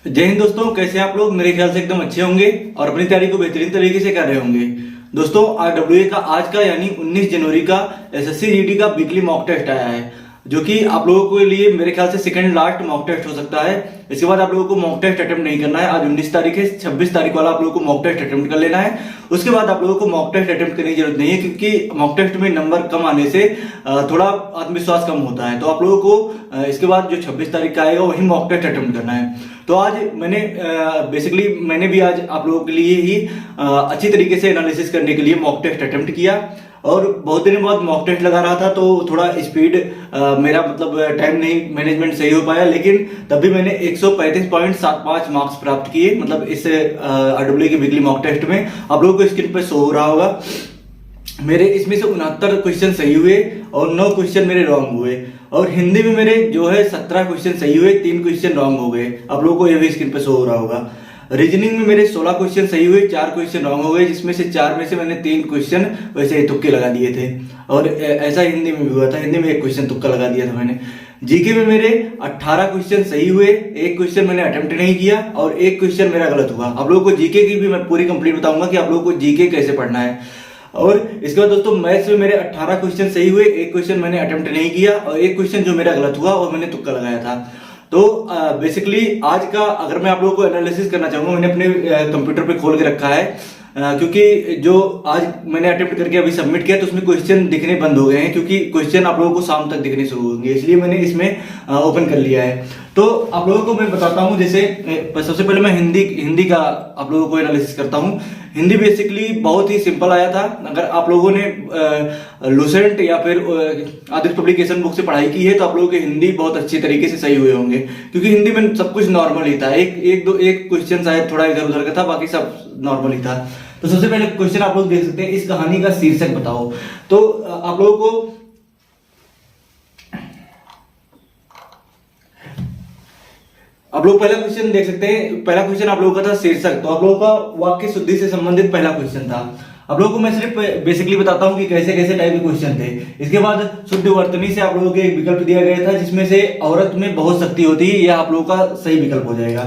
जय हिंद दोस्तों, कैसे हैं आप लोग। मेरे ख्याल से एकदम अच्छे होंगे और अपनी तैयारी को बेहतरीन तरीके से कर रहे होंगे। दोस्तों RWA का आज का यानी 19 जनवरी का एसएससी जीडी का वीकली मॉक टेस्ट आया है, जो कि आप लोगों के लिए मेरे ख्याल से सेकंड लास्ट मॉक टेस्ट हो सकता है। इसके बाद आप लोगों को मॉक टेस्ट अटेम्प्ट नहीं करना है। आज 19 तारीख है, 26 तारीख वाला आप लोगों को मॉक टेस्ट अटेम्प्ट कर लेना है। उसके बाद आप लोगों को मॉक टेस्ट अटेम्प्ट करने की जरूरत नहीं है, क्योंकि मॉक टेस्ट में नंबर कम आने से थोड़ा आत्मविश्वास कम होता है। तो आप लोगों को इसके बाद जो 26 तारीख का आएगा वही मॉक टेस्ट अटेम्प्ट करना है। तो आज मैंने भी आज आप लोगों के लिए ही अच्छी तरीके से एनालिसिस करने के लिए मॉक टेस्ट अटेम्प्ट किया, और बहुत दिनों बाद मॉक टेस्ट लगा रहा था तो थोड़ा स्पीड मेरा मतलब टाइम नहीं मैनेजमेंट सही हो पाया, लेकिन तब भी मैंने 135.75 मार्क्स प्राप्त किए। मतलब इस RWA के वीकली मॉक टेस्ट में आप लोगों को स्क्रीन पर शो हो रहा होगा, मेरे इसमें से 69 क्वेश्चन सही हुए और 9 क्वेश्चन मेरे रॉन्ग हुए, और हिंदी में मेरे जो है 17 क्वेश्चन सही हुए, 3 क्वेश्चन रॉन्ग हो गए। आप लोगों को ये भी स्क्रीन पे शो हो रहा होगा। रीजनिंग में मेरे 16 क्वेश्चन सही हुए, 4 क्वेश्चन रॉन्ग हो गए, जिसमें से 4 में से मैंने 3 क्वेश्चन वैसे तुक्के लगा दिए थे, और ऐसा हिंदी में भी हुआ था। हिंदी में 1 क्वेश्चन तुक्का लगा दिया था मैंने। जीके में मेरे 18 क्वेश्चन सही हुए, 1 क्वेश्चन मैंने अटेम्प्ट नहीं किया और 1 क्वेश्चन मेरा गलत हुआ। आप लोगों को जीके की भी मैं पूरी कंप्लीट बताऊंगा कि आप लोगों को जीके कैसे पढ़ना है। और इसके बाद दोस्तों मैथ्स में मेरे 18 क्वेश्चन सही हुए, 1 क्वेश्चन मैंने अटेम्प्ट नहीं किया और 1 क्वेश्चन जो मेरा गलत हुआ और मैंने तुक्का लगाया था। तो बेसिकली आज का अगर मैं आप लोगों को एनालिसिस करना चाहूंगा, मैंने अपने कंप्यूटर पे खोल के रखा है, क्योंकि जो आज मैंने अटेम्प्ट करके अभी सबमिट किया तो उसमें क्वेश्चन दिखने बंद हो गए हैं, क्योंकि क्वेश्चन आप लोगों को शाम तक दिखने शुरू होंगे, इसलिए मैंने इसमें ओपन कर लिया है। तो आप लोगों को मैं बताता हूं, जैसे सबसे पहले मैं हिंदी का आप लोगों को एनालिसिस करता हूं। हिंदी बेसिकली बहुत ही सिंपल आया था। अगर आप लोगों ने लुसेंट या फिर आदर्श पब्लिकेशन बुक से पढ़ाई की है तो आप लोगों के हिंदी बहुत अच्छे तरीके से सही हुए होंगे, क्योंकि हिंदी में सब कुछ नॉर्मल ही था। एक क्वेश्चन शायद थोड़ा इधर उधर का था, बाकी सब नॉर्मल ही था। तो सबसे पहले क्वेश्चन आप लोग देख सकते हैं, इस कहानी का शीर्षक बताओ। तो आप लोगों को आप लोग पहला क्वेश्चन देख सकते हैं। पहला क्वेश्चन आप लोगों का था शीर्षक, तो आप लोगों का वाक्य शुद्धि से संबंधित पहला क्वेश्चन था। आप लोगों को मैं सिर्फ बेसिकली बताता हूं कि कैसे कैसे टाइप के क्वेश्चन थे। इसके बाद शुद्ध वर्तनी से आप लोगों को एक विकल्प दिया गया था, जिसमें से औरत में बहुत शक्ति होती है, यह आप लोगों का सही विकल्प हो जाएगा।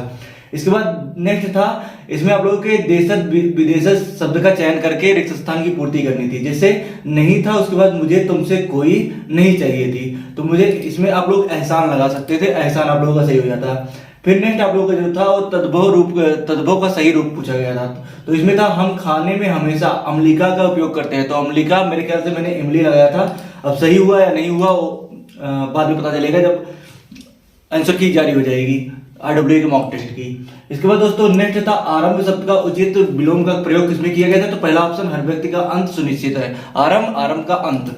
इसके बाद नेक्स्ट था, इसमें आप लोगों के देशज विदेशज शब्द का चयन करके रिक्त स्थान की पूर्ति करनी थी। जैसे नहीं था, उसके बाद मुझे तुमसे कोई नहीं चाहिए थी, तो मुझे इसमें आप लोग एहसान लगा सकते थे, एहसान आप लोगों का सही हो जाता। फिर नेक्स्ट आप लोगों का जो था वो तद्भव का सही रूप पूछा गया था। तो इसमें था, हम खाने में हमेशा अम्लिका का उपयोग करते हैं। तो अम्लिका मेरे ख्याल से मैंने इमली लगाया था। अब सही हुआ या नहीं हुआ वो बाद में पता चलेगा जब आंसर की जारी हो जाएगी RWA के मॉक टेस्ट की। इसके बाद दोस्तों नेक्स्ट था, आरंभ शब्द का उचित विलोम का प्रयोग किसमें किया गया था। तो पहला ऑप्शन, हर व्यक्ति का अंत सुनिश्चित है। आरंभ का अंत।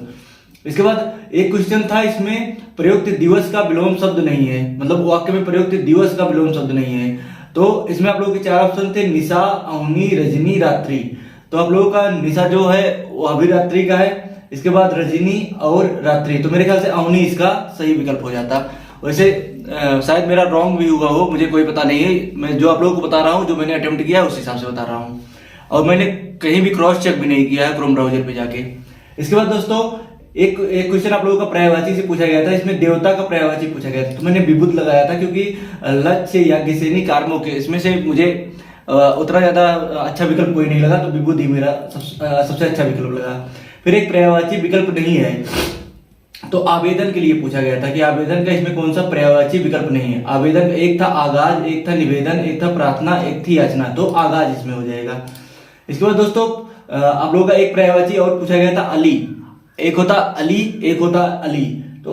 इसके बाद एक क्वेश्चन था, इसमें प्रयुक्त दिवस का विलोम शब्द नहीं है, मतलब वाक्य में प्रयुक्त दिवस का विलोम शब्द नहीं है। तो इसमें आप लोगों के 4 ऑप्शन थे, निशा, अवनी, रजनी, रात्रि। तो आप लोगों का निशा जो है वो अभिरात्रि का है। इसके बाद रजनी और रात्रि, तो मेरे ख्याल से अवनी इसका सही विकल्प हो जाता। वैसे शायद मेरा रॉन्ग भी हुआ हो, मुझे कोई पता नहीं है। मैं जो आप लोगों को बता रहा हूँ, जो मैंने अटेम्प्ट किया है उस हिसाब से बता रहा हूँ, और मैंने कहीं भी क्रॉस चेक भी नहीं किया है क्रोम ब्राउजर पे जाके। इसके बाद दोस्तों एक क्वेश्चन आप लोगों का पर्यायवाची से पूछा गया था। इसमें देवता का पर्यायवाची पूछा गया था, तो मैंने विभुत लगाया था, क्योंकि लक्ष्य याज्ञसेनी कार्मो के इसमें से मुझे उतना ज्यादा अच्छा विकल्प कोई नहीं लगा, तो विभुत ही मेरा सबसे अच्छा विकल्प लगा। फिर एक पर्यायवाची विकल्प नहीं है, तो आवेदन के लिए पूछा गया था कि आवेदन का इसमें कौन सा पर्यायवाची विकल्प नहीं है। आवेदन एक था आगाज, एक था निवेदन, एक था प्रार्थना, एक थी याचना, तो आगाज इसमें हो जाएगा। इसके बाद दोस्तों आप लोगों का एक पर्यायवाची और पूछा गया था, अली। एक होता अली, एक होता अली, तो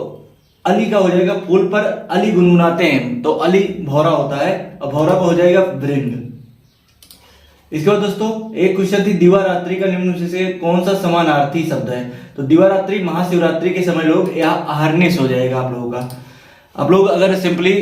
अली का हो जाएगा फूल पर अली गुनगुनाते हैं, तो अली भौरा होता है, और भौरा का हो जाएगा वृंद। इसके बाद दोस्तों एक क्वेश्चन थी, दिवारात्रि का निम्न में से कौन सा समानार्थी शब्द है। तो दिवारात्रि महाशिवरात्रि के समय लोग, या अहरनिश हो जाएगा आप लोगों का। आप लोग अगर सिंपली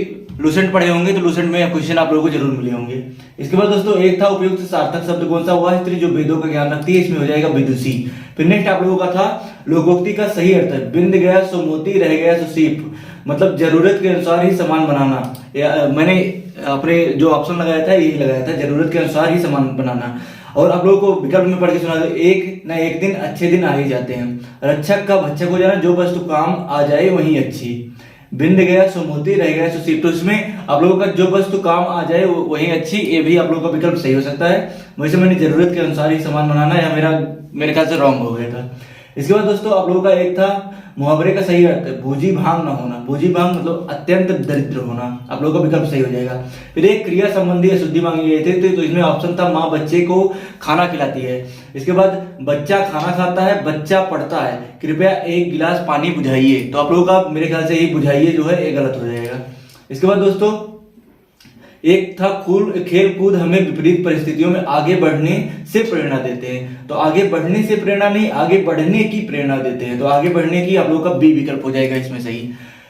लुसेंट पढ़े होंगे तो लुसेंट में क्वेश्चन आप लोगों को जरूर मिले होंगे। इसके बाद दोस्तों एक था, उपयुक्त सार्थक शब्द कौन सा, वह स्त्री जो वेदों का ज्ञान रखती है, इसमें हो जाएगा विदुषी। फिर नेक्स्ट आप लोगों का था, लोकोक्ति का सही अर्थ है, बिंद गया सो मोती, रह गया सो सीप, मतलब जरूरत के अनुसार ही सामान बनाना। मैंने अपने जो ऑप्शन लगाया था यही लगाया था, जरूरत के अनुसार ही सामान बनाना। और आप लोगों को विकल्प में पढ़ के सुना दो, एक न एक दिन अच्छे दिन आ ही जाते हैं। रक्षक का भक्षक हो जाना, जो वस्तु काम आ जाए वही अच्छी। बिंद गया सो मोती, रह गया सो सीप। तो इसमें आप लोगों का जो वस्तु काम आ जाए वही अच्छी, ये भी आप लोगों का विकल्प सही हो सकता है। वैसे मैंने जरूरत के अनुसार ही सामान बनाना, या मेरे ख्याल से रॉन्ग हो गया था। इसके बाद दोस्तों आप लोगों का एक था मुहावरे का सही अर्थ है भूजी भांग ना होना। भूजी भांग मतलब अत्यंत दरिद्र होना, आप लोगों का विकल्प सही हो जाएगा। फिर एक क्रिया संबंधी अशुद्धि मांगी गई थी, तो इसमें ऑप्शन था माँ बच्चे को खाना खिलाती है। इसके बाद बच्चा खाना खाता है, बच्चा पढ़ता है, कृपया एक गिलास पानी बुझाइए। तो आप लोगों का मेरे ख्याल से यही बुझाइए जो है ये गलत हो जाएगा। इसके बाद दोस्तों एक था खेल कूद हमें विपरीत परिस्थितियों में आगे बढ़ने से प्रेरणा देते हैं। तो आगे बढ़ने से प्रेरणा नहीं, आगे बढ़ने की प्रेरणा देते हैं। तो आगे बढ़ने की आप लोगों का बी विकल्प हो जाएगा इसमें सही।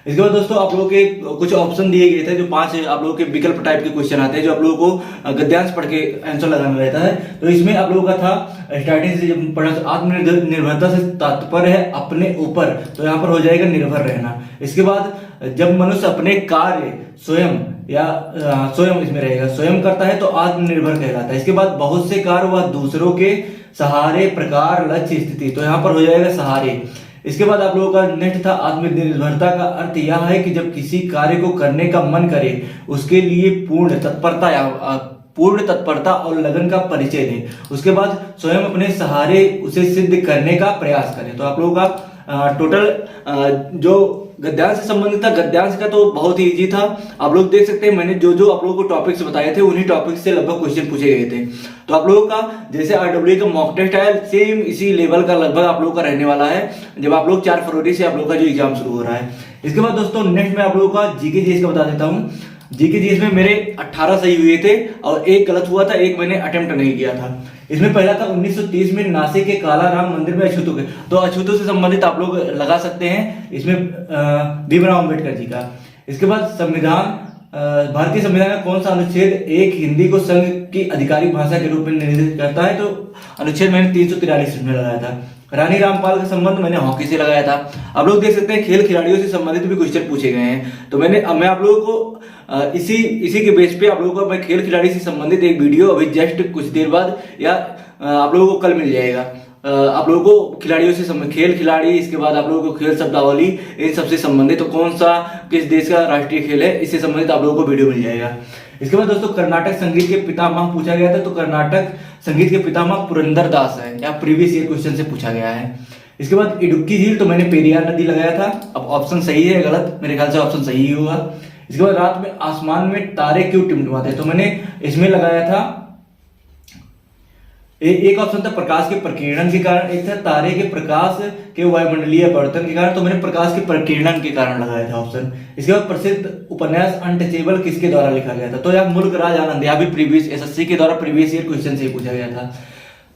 इसके बाद दोस्तों आप लोगों के कुछ ऑप्शन दिए गए थे, जो 5 आप लोगों के विकल्प टाइप के क्वेश्चन आते हैं, जो आप लोगों को गद्यांश पढ़ के आंसर लगाना रहता है। तो इसमें आप लोगों का था स्टार्टिंग से जब पढ़ा आत्मनिर्भरता से तात्पर्य है अपने ऊपर, तो यहाँ पर हो जाएगा निर्भर रहना। इसके बाद जब मनुष्य अपने कार्य स्वयं या स्वयं इसमें रहेगा, स्वयं करता है तो आत्मनिर्भर कहलाता है। इसके बाद बहुत से कार्य वह दूसरों के सहारे प्रकार लक्ष्य स्थिति, तो यहाँ पर हो जाएगा सहारे। इसके बाद आप लोगों का नेक्स्ट था आत्मनिर्भरता का अर्थ यह है कि जब किसी कार्य को करने का मन करे उसके लिए पूर्ण तत्परता और लगन का परिचय दें। उसके बाद स्वयं अपने सहारे उसे सिद्ध करने का प्रयास करें। तो आप लोगों का टोटल जो गद्यांश से संबंधित था, गद्यांश का तो बहुत ही इजी था। आप लोग देख सकते हैं मैंने जो जो आप लोगों को टॉपिक्स बताए थे उन्हीं टॉपिक से लगभग क्वेश्चन पूछे गए थे। तो आप लोगों का जैसे RWA का मॉक टेस्ट है सेम इसी लेवल का लगभग आप लोगों का रहने वाला है, जब आप लोग 4 फरवरी से आप लोगों का जो एग्जाम शुरू हो रहा है। इसके बाद दोस्तों नेक्स्ट में आप लोगों का जीके जीएस का बता देता हूँ। जीके जीएस में मेरे 18 सही हुए थे और एक गलत हुआ था, एक मैंने अटेम्प्ट नहीं किया था। इसमें पहला था 1930 में नासिक के काला राम मंदिर में अछूतों के, तो अछूतों से संबंधित आप लोग लगा सकते हैं इसमें भीमराव अंबेडकर जी का। इसके बाद संविधान, भारतीय संविधान का कौन सा अनुच्छेद एक हिंदी को संघ की आधिकारिक भाषा के रूप में निर्धारित करता है? तो अनुच्छेद मैंने 343 में लगाया था। रानी रामपाल का संबंध मैंने हॉकी से लगाया था। आप लोग देख सकते हैं खेल खिलाड़ियों से संबंधित भी क्वेश्चन पूछे गए हैं, तो मैं आप लोगों को इसी के बेस पे आप लोगों को मैं खेल खिलाड़ी से संबंधित एक वीडियो अभी जस्ट कुछ देर बाद या आप लोगों को कल मिल जाएगा। आप लोगों को खिलाड़ियों से खेल खिलाड़ी, इसके बाद आप लोगों को खेल शब्दावली, इन सबसे संबंधित तो कौन सा किस देश का राष्ट्रीय खेल है इससे संबंधित आप लोगों को वीडियो मिल जाएगा। इसके बाद दोस्तों कर्नाटक संगीत के पितामह पूछा गया था, तो कर्नाटक संगीत के पितामह पुरंदर दास है, या प्रीवियस ईयर क्वेश्चन से पूछा गया है। इसके बाद इडुक्की झील, तो मैंने पेरियार नदी लगाया था। अब ऑप्शन सही है गलत, मेरे ख्याल से ऑप्शन सही ही होगा। इसके बाद रात में आसमान में तारे क्यों टिमटिमाते हैं, तो मैंने इसमें लगाया था एक ऑप्शन था प्रकाश के प्रकीर्णन के कारण, एक था तारे के प्रकाश के वायुमंडलीय अपवर्तन के कारण, तो मैंने प्रकाश के प्रकीर्णन के कारण लगाया था ऑप्शन। इसके बाद प्रसिद्ध उपन्यास अनटचेबल किसके द्वारा लिखा गया था, तो यह मुल्क राज आनंद, यह भी प्रीवियस एसएससी के द्वारा प्रीवियस ईयर क्वेश्चन से पूछा गया था।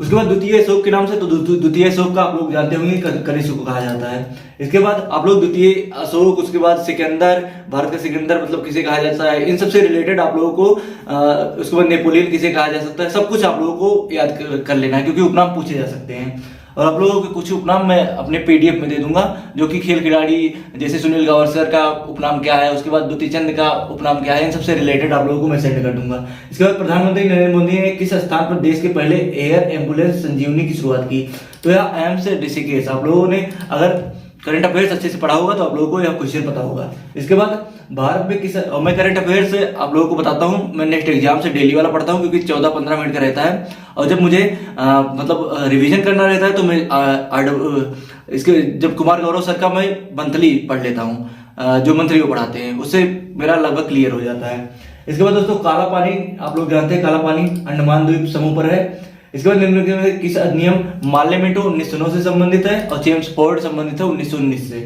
उसके बाद द्वितीय अशोक के नाम से, तो द्वितीय अशोक का आप लोग जानते होंगे कनिष्क को कहा जाता है। इसके बाद आप लोग द्वितीय अशोक, उसके बाद सिकंदर, भारत का सिकंदर मतलब किसे कहा जाता है, इन सबसे रिलेटेड आप लोगों को उसके बाद नेपोलियन किसे कहा जा सकता है, सब कुछ आप लोगों को याद कर लेना है, क्योंकि उपनाम पूछे जा सकते हैं। और आप लोगों के कुछ उपनाम मैं अपने PDF में दे दूंगा, जो कि खेल खिलाड़ी जैसे सुनील गावस्कर का उपनाम क्या है, उसके बाद द्युति चंद का उपनाम क्या है, इन सबसे रिलेटेड आप लोगों को मैं सेंड कर दूंगा। इसके बाद प्रधानमंत्री नरेंद्र मोदी ने किस स्थान पर देश के पहले एयर एम्बुलेंस संजीवनी की शुरुआत की, तो यह एम्स ऋषिकेश। आप लोगों ने अगर करंट अफेयर्स अच्छे से पढ़ा होगा तो आप लोगों को यह क्वेश्चन पता होगा। इसके बाद भारत में किस, और मैं करंट अफेयर्स से आप लोगों को बताता हूँ, मैं नेक्स्ट एग्जाम से डेली वाला पढ़ता हूँ, क्योंकि 14-15 मिनट का रहता है, और जब मुझे मतलब रिवीजन करना रहता है तो मैं इसके जब कुमार गौरव सर का मैं मंथली पढ़ लेता हूँ, जो मंथली को पढ़ाते हैं, उससे मेरा लगभग क्लियर हो जाता है। इसके बाद दोस्तों काला पानी, आप लोग जानते हैं काला पानी अंडमान द्वीप समूह पर है। इसके बाद निम्नलिखित में किस अधिनियम मार्लेमेंटो 1909 से संबंधित है और जेम्स फोर्ड संबंधित है 1919 से।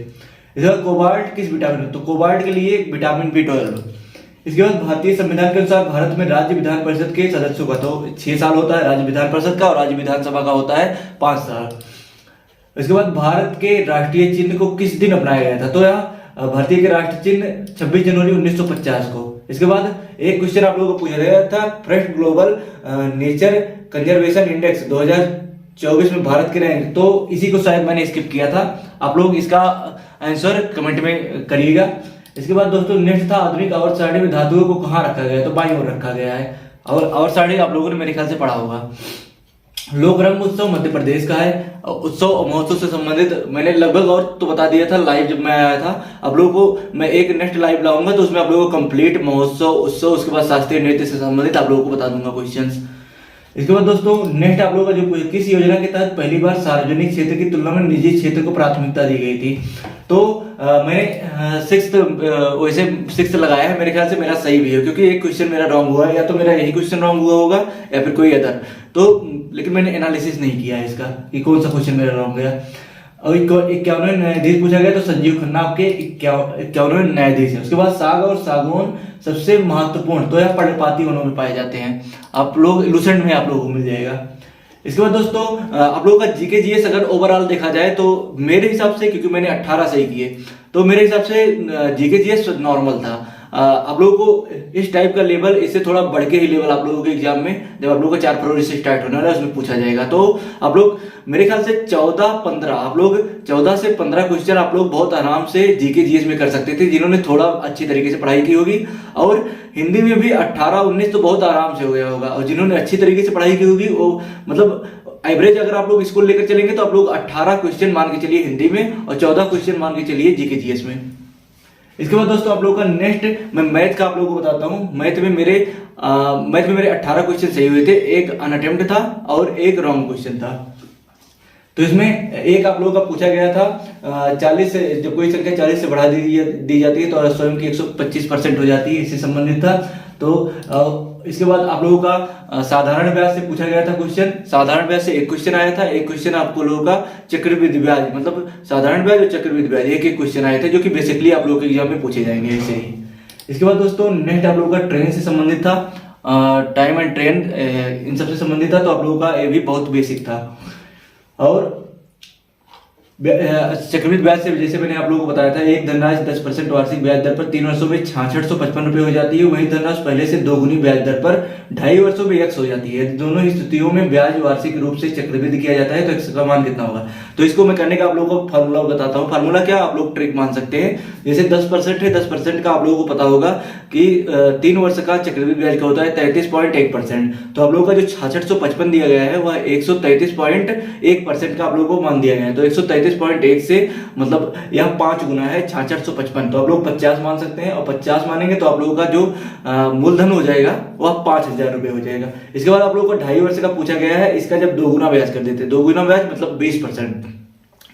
इसके बाद कोबाल्ट किस विटामिन, तो कोबाल्ट के लिए विटामिन B12। इसके बाद भारतीय संविधान के अनुसार भारत में राज्य विधान परिषद के सदस्यों का तो 6 साल होता है राज्य विधान परिषद का, और राज्य विधानसभा का होता है 5 साल। इसके बाद भारत के राष्ट्रीय चिन्ह को किस दिन अपनाया गया था, तो यह भारतीय के राष्ट्रीय चिन्ह 26 जनवरी 1950 को। इसके बाद एक क्वेश्चन आप लोगों को पूछा गया था, first global nature conservation index 2024 में भारत के रैंक, तो इसी को शायद मैंने स्किप किया था, आप लोग इसका आंसर कमेंट में करिएगा। इसके बाद दोस्तों नेक्स्ट था आधुनिक आवर्त सारणी में धातुओं को कहाँ रखा गया है, तो बाईं ओर रखा गया है। और आवर्त सारणी आप लोगों ने मेरे ख्याल से पढ़ा होगा। लोक रंग उत्सव मध्य प्रदेश का है। उत्सव और महोत्सव से संबंधित मैंने लगभग और तो बता दिया था लाइव जब मैं आया था। आप लोगों को मैं एक नेक्स्ट लाइव लाऊंगा तो उसमें आप लोगों को कंप्लीट महोत्सव उत्सव उसके बाद शास्त्रीय नृत्य से संबंधित आप लोगों को बता दूंगा क्वेश्चंस। इसके बाद दोस्तों नेक्स्ट आप लोगों का जो किस योजना के तहत पहली बार सार्वजनिक क्षेत्र की तुलना में निजी क्षेत्र को प्राथमिकता दी गई थी। तो मैंने वैसे सिक्स लगाया है, मेरे ख्याल से मेरा सही भी है क्योंकि एक क्वेश्चन मेरा रॉन्ग हुआ है, या तो मेरा यही क्वेश्चन रॉन्ग हुआ होगा या फिर कोई अदर। तो लेकिन मैंने एनालिसिस नहीं किया है इसका कि कौन सा क्वेश्चन मेरा रॉन्ग गया। और 51वें न्यायाधीश पूछा गया तो संजीव खन्ना आपके 51वें न्यायाधीश है। उसके बाद साग और सागौन सबसे महत्वपूर्ण तो यह पर्णपाती वनों में पाए जाते हैं। आप लोग लुसेंट में आप लोगों को मिल जाएगा। इसके बाद दोस्तों आप लोगों का जीके जीएस अगर ओवरऑल देखा जाए तो मेरे हिसाब से, क्योंकि मैंने 18 सही किए, तो मेरे हिसाब से जीके जीएस नॉर्मल था। आप लोगों को इस टाइप का लेवल, इससे थोड़ा बढ़ के ही लेवल आप लोगों के एग्जाम में जब आप लोगों का 4 फरवरी से स्टार्ट होने वाला है उसमें पूछा जाएगा। तो आप लोग मेरे ख्याल से 14-15 आप लोग 14 से 15 क्वेश्चन आप लोग बहुत आराम से जीके जीएस में कर सकते थे जिन्होंने थोड़ा अच्छी तरीके से पढ़ाई की होगी। और हिंदी में भी 18-19 तो बहुत आराम से हो गया होगा। और जिन्होंने अच्छी तरीके से पढ़ाई की होगी वो मतलब एवरेज अगर आप लोग स्कूल लेकर चलेंगे तो आप लोग 18 क्वेश्चन मान के चलिए हिंदी में और 14 क्वेश्चन मान के चलिए जीके जीएस में। इसके बाद दोस्तों आप लोगों का नेक्स्ट मैं मैथ का आप लोगों को बताता हूँ। मैथ में मेरे 18 क्वेश्चन सही हुए थे, एक अनअटेम्प्ट था और एक रॉन्ग क्वेश्चन था। तो इसमें एक आप लोगों का पूछा गया था 40 से, जब कोई संख्या 40 से बढ़ा दी जाती है तो स्वयं की 125% हो जाती है, इससे संबंधित था। तो इसके बाद आप लोगों का साधारण ब्याज से पूछा गया था क्वेश्चन। साधारण ब्याज से एक क्वेश्चन आया था, एक क्वेश्चन आपको लोगों का चक्रवृद्धि ब्याज, मतलब साधारण ब्याज और चक्रवृद्धि ब्याज एक क्वेश्चन आए थे जो कि बेसिकली आप लोगों के एग्जाम में पूछे जाएंगे ऐसे ही। इसके बाद दोस्तों नेक्स्ट आप लोगों का ट्रेन से संबंधित था, टाइम एंड ट्रेन इन सबसे संबंधित था। तो आप लोगों का ये भी बहुत बेसिक था। और चक्रवृद्धि ब्याज से जैसे मैंने आप लोगों को बताया था, एक धनराशि 10% वार्षिक ब्याज दर पर 3 वर्षों में 6655 रुपए हो जाती है। वहीं धनराशि पहले से 2 गुनी ब्याज दर पर 2.5 वर्षों में x हो जाती है। दोनों ही स्थितियों में ब्याज वार्षिक रूप से चक्रवृद्धि किया जाता है तो x का मान कितना होगा। तो इसको मैं करने का आप लोगों को फार्मूला बताता हूँ। फार्मूला क्या आप लोग ट्रिक मान सकते हैं। जैसे 10% है, 10% का आप लोगों को पता होगा कि 3 वर्ष का चक्रवृद्धि ब्याज का होता है 33.1%। तो आप लोगों का जो 6655 दिया गया है वह 133.1% का आप लोगों को मान दिया गया है। तो 133.1 से मतलब यह 5 गुना है 6655। तो आप लोग 50 मान सकते हैं और 50 मानेंगे तो आप लोगों का जो मूलधन हो जाएगा वह 5000 रुपए हो जाएगा। इसके बाद आप लोगों को 2.5 वर्ष का पूछा गया है, इसका जब 2 गुना ब्याज कर देते हैं, 2 गुना ब्याज मतलब 20%।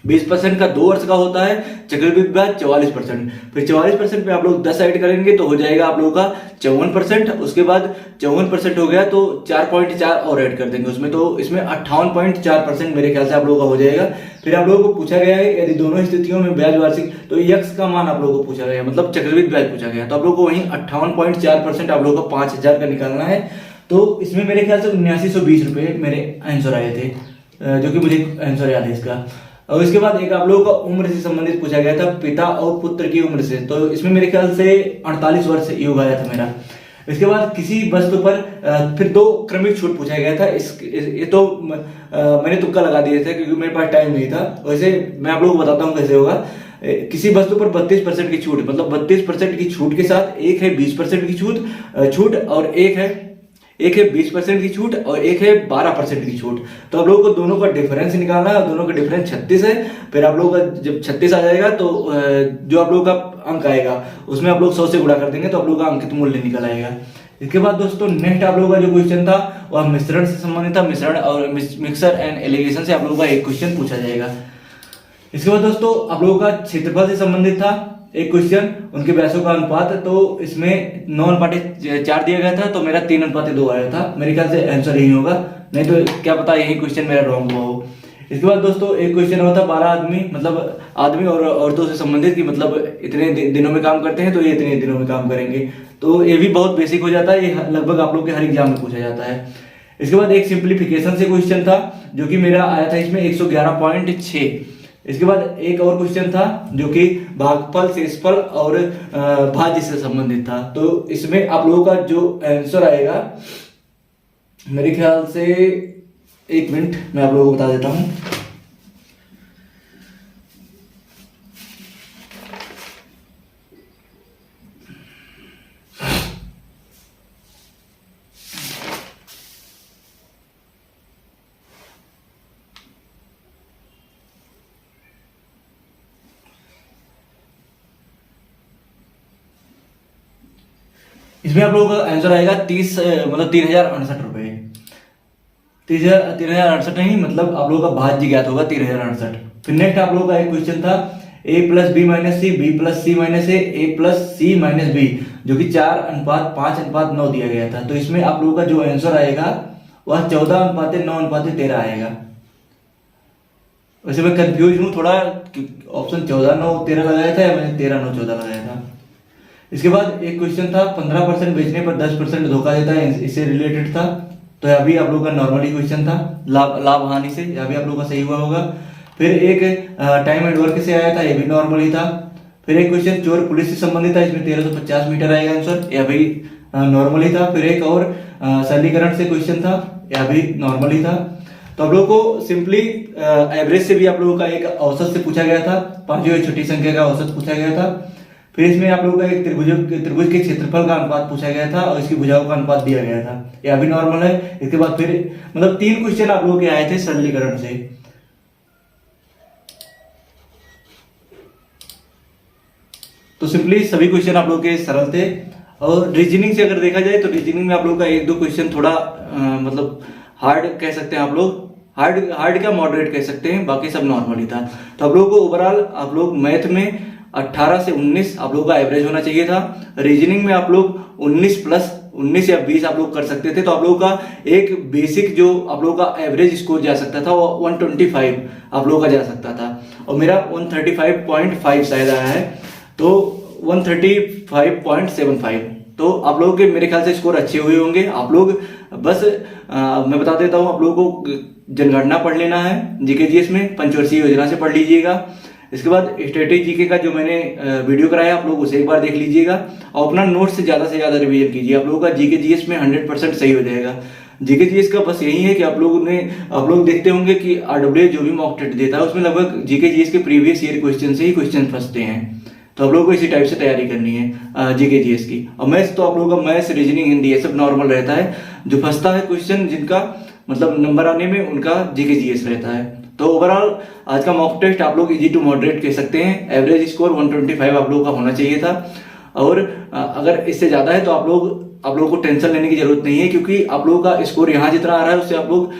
20% का 2 वर्ष का होता है चक्रवृद्धि ब्याज 44%। फिर 44% में आप लोग 10 ऐड करेंगे तो हो जाएगा आप लोगों का 54%। उसके बाद 54% हो गया तो 4.4 और ऐड कर देंगे उसमें, तो इसमें 58.4% मेरे ख्याल से आप लोगों का हो जाएगा। फिर आप लोगों को पूछा गया है यदि दोनों स्थितियों में ब्याज वार्षिक, तो यक्स का मान आप लोगों को पूछा गया मतलब चक्रवृद्धि ब्याज पूछा गया। तो आप लोगों को वहीं 58.4% आप लोगों को 5000 का निकालना है। तो इसमें मेरे ख्याल से 7920 रुपए मेरे आंसर आए थे, जो कि मुझे आंसर याद है इसका। और इसके बाद एक आप लोगों का उम्र से संबंधित पूछा गया था, पिता और पुत्र की उम्र से। तो इसमें मेरे ख्याल से 48 वर्ष योग आया था मेरा। इसके बाद किसी वस्तु पर फिर 2 क्रमिक छूट पूछा गया था। ये तो मैंने तुक्का लगा दिया था क्योंकि मेरे पास टाइम नहीं था। वैसे मैं आप लोगों को बताता हूँ कैसे होगा। किसी वस्तु पर 32% की छूट, मतलब 32% की छूट के साथ एक है 20% की छूट और एक है 20% की छूट और एक है 12% की छूट। तो आप लोगों को दोनों का डिफरेंस निकालना है। दोनों का डिफरेंस 36 है। फिर आप लोगों का जब 36 आ जाएगा तो जो आप लोगों का अंक आएगा उसमें आप लोग 100 से गुणा कर देंगे तो आप लोगों का अंकित मूल्य निकल आएगा। इसके बाद दोस्तों नेक्स्ट आप लोगों का जो क्वेश्चन था वह मिश्रण से संबंधित था। मिश्रण और मिक्सर एंड एलिगेशन से आप लोगों का एक क्वेश्चन पूछा जाएगा। इसके बाद दोस्तों आप लोगों का क्षेत्रफल से संबंधित था एक क्वेश्चन, उनके व्यासों का अनुपात। तो इसमें 9:4 दिया गया था तो मेरा 3:2 आया था। मेरे ख्याल से आंसर यही होगा, नहीं तो क्या पता यही क्वेश्चन मेरा रॉन्ग हुआ हो। इसके बाद दोस्तों एक क्वेश्चन होता 12 आदमी, मतलब आदमी और औरतों से संबंधित कि मतलब इतने दिनों में काम करते हैं तो ये इतने दिनों में काम करेंगे। तो ये भी बहुत बेसिक हो जाता है, ये लगभग आप लोग के हर एग्जाम में पूछा जाता है। इसके बाद एक सिंप्लीफिकेशन से क्वेश्चन था जो कि मेरा आया था इसमें 111.6। इसके बाद एक और क्वेश्चन था जो कि भागफल, शेषफल और भाज्य से संबंधित था। तो इसमें आप लोगों का जो आंसर आएगा मेरे ख्याल से, एक मिनट मैं आप लोगों को बता देता हूं। इसमें आप लोगों का आंसर आएगा 3068 रुपये। 3068 नहीं, मतलब आप लोगों का भाज्य ज्ञात होगा 3068। फिर नेक्स्ट आप लोगों का एक क्वेश्चन था a plus B minus C, B plus C minus A plus C minus B, जो कि 4:5:9 दिया गया था। तो इसमें आप लोगों का जो आंसर आएगा वह 14:9:13 आएगा। वैसे मैं कंफ्यूज हूँ थोड़ा, ऑप्शन 14:9:13 लगाया था या मैंने 13:9:14 लगाया था। इसके बाद एक क्वेश्चन था 15% बेचने पर 10% धोखा देता है, इससे रिलेटेड था। तो यह भी आप लोगों का नॉर्मली क्वेश्चन था, लाभ हानि से, यह भी आप लोगों का सही हुआ होगा। फिर एक टाइम एंड वर्क से आया था, यह भी नॉर्मल ही था। फिर एक क्वेश्चन चोर पुलिस से संबंधित था, इसमें 1350 मीटर आएगा आंसर, यह भी नॉर्मल ही था। फिर एक और सरलीकरण से क्वेश्चन था, यह भी नॉर्मल ही था। तो आप लोगों को सिंपली एवरेज से भी आप लोगों का एक औसत से पूछा गया था, पांचवी छोटी संख्या का औसत पूछा गया था। फिर इसमें आप लोगों का एक त्रिभुज के क्षेत्रफल का अनुपात पूछा गया था और इसकी भुजाओं का अनुपात दिया गया था, यह भी नॉर्मल है। इसके बाद फिर मतलब 3 क्वेश्चन आप लोगों के आए थे सरलीकरण से। तो सिंपली सभी क्वेश्चन आप लोगों के सरल थे। और रीजनिंग से अगर देखा जाए तो रीजनिंग में आप लोगों का 1-2 क्वेश्चन थोड़ा मतलब हार्ड कह सकते हैं आप लोग, हार्ड का मॉडरेट कह सकते हैं, बाकी सब नॉर्मल ही था। तो आप लोगों को ओवरऑल आप लोग मैथ में 18 से 19 आप लोगों का एवरेज होना चाहिए था। रीजनिंग में आप लोग 19 या 20 आप लोग कर सकते थे। तो आप लोगों का एक बेसिक जो आप लोगों का एवरेज स्कोर जा सकता था वो 125 आप लोगों का जा सकता था, और मेरा 135.5 शायद आया है, तो 135.75। तो आप लोगों के मेरे ख्याल से स्कोर अच्छे हुए होंगे। आप लोग बस मैं बता देता हूँ, आप लोगों को जनगणना पढ़ लेना है जीके जीएस में, पंचवर्षीय योजना से पढ़ लीजिएगा। इसके बाद स्ट्रेटेजी जीके का जो मैंने वीडियो कराया आप लोग उसे एक बार देख लीजिएगा, और अपना नोट से ज्यादा रिवीजन कीजिए। आप लोगों का जीके जीएस में 100% सही हो जाएगा। जीके जीएस का बस यही है कि आप लोग देखते होंगे कि आरडब्ल्यूए जो भी मॉक टेस्ट देता है उसमें लगभग जीके जीएस के प्रीवियस ईयर क्वेश्चन से ही क्वेश्चन फंसते हैं। तो आप लोगों को इसी टाइप से तैयारी करनी है जीके जीएस की। और मैथ्स तो आप लोगों का मैथ्स, रीजनिंग, हिंदी ये सब नॉर्मल रहता है। जो फंसता है क्वेश्चन जिनका मतलब नंबर आने में, उनका जीके जीएस रहता है। तो ओवरऑल आज का मॉक टेस्ट आप लोग इजी टू मॉडरेट कह सकते हैं। एवरेज स्कोर 125 आप लोगों का होना चाहिए था, और अगर इससे ज्यादा है तो आप लोगों को टेंशन लेने की जरूरत नहीं है, क्योंकि आप लोगों का स्कोर यहाँ जितना आ रहा है उससे आप लोग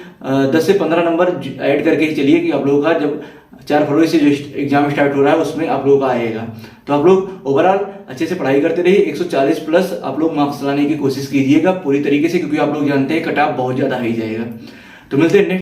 10 से 15 नंबर ऐड करके ही चलिए कि आप लोगों का जब 4 फरवरी से जो एग्जाम स्टार्ट हो रहा है उसमें आप लोगों का आएगा। तो आप लोग ओवरऑल अच्छे से पढ़ाई करते रहिए, 140 प्लस आप लोग मार्क्स लाने की कोशिश कीजिएगा पूरी तरीके से, क्योंकि आप लोग जानते हैं कट ऑफ बहुत ज्यादा हाई जाएगा। तो मिलते हैं नेक्स्ट